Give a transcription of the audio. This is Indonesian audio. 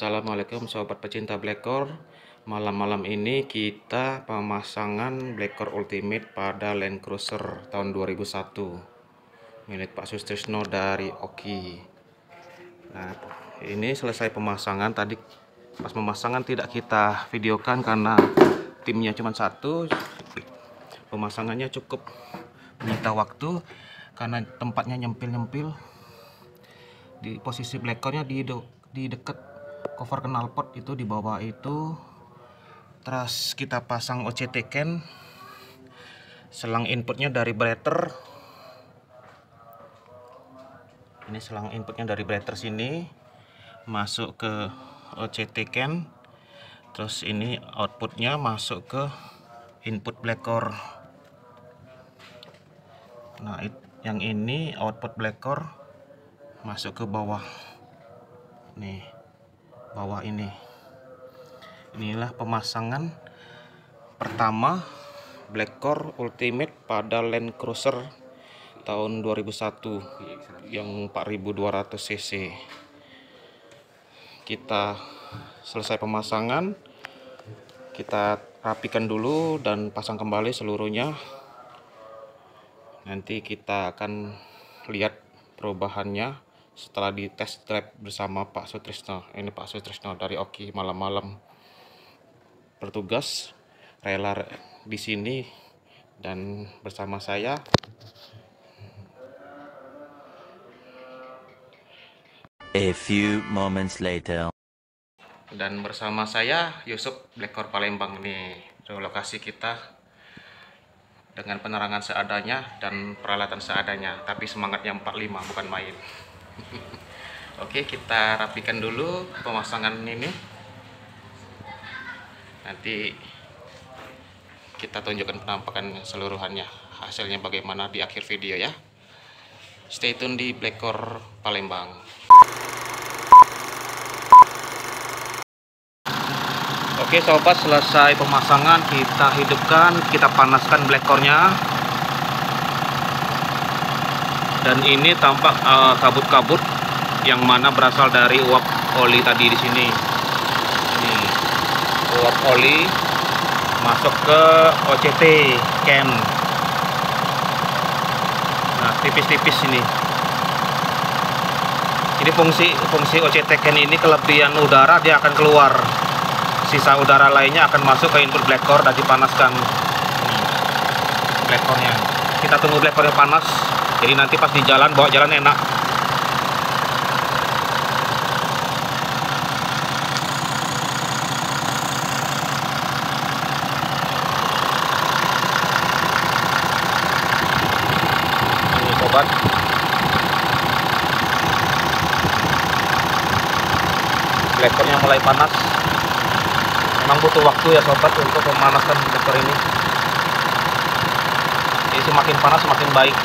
Assalamualaikum sobat pecinta Blackcore. Malam-malam ini kita pemasangan Blackcore Ultimate pada Land Cruiser tahun 2001 milik Pak Sutrisno dari Oki. Nah, ini selesai pemasangan. Tadi pas pemasangan tidak kita videokan karena timnya cuma satu. Pemasangannya cukup menyita waktu karena tempatnya nyempil-nyempil. Di posisi Blackcore-nya di dekat cover knalpot itu di bawah itu. Terus kita pasang OCT can, selang inputnya dari breather. Ini selang inputnya dari breather sini masuk ke OCT can, terus ini outputnya masuk ke input Blackcore. Nah, yang ini output Blackcore masuk ke bawah nih, bawah ini. Inilah pemasangan pertama Blackcore Ultimate pada Land Cruiser tahun 2001 yang 4200 cc. Kita selesai pemasangan, kita rapikan dulu dan pasang kembali seluruhnya. Nanti kita akan lihat perubahannya setelah di test drive bersama Pak Sutrisno. Ini Pak Sutrisno dari Oki malam-malam bertugas rela di sini dan bersama saya. A few moments later. Dan bersama saya Yusuf Blackcore Palembang. Nih lokasi kita dengan penerangan seadanya dan peralatan seadanya, tapi semangatnya 45 bukan main. Oke, kita rapikan dulu pemasangan ini. Nanti kita tunjukkan penampakan seluruhannya, hasilnya bagaimana di akhir video ya. Stay tune di Blackcore Palembang. Oke sobat, selesai pemasangan, kita hidupkan, kita panaskan Blackcore-nya. Dan ini tampak kabut-kabut yang mana berasal dari uap oli tadi di sini. Ini uap oli masuk ke OCT can. Nah, tipis-tipis ini. Ini fungsi OCT can ini, kelebihan udara dia akan keluar. Sisa udara lainnya akan masuk ke input Blackcore dan dipanaskan Blackcore-nya. Kita tunggu Blackcore-nya panas, jadi nanti pas di jalan, bawa jalan enak. Ini sobat, Blackcore-nya mulai panas. Memang butuh waktu ya sobat untuk memanaskan Blackcore ini. Jadi semakin panas semakin baik.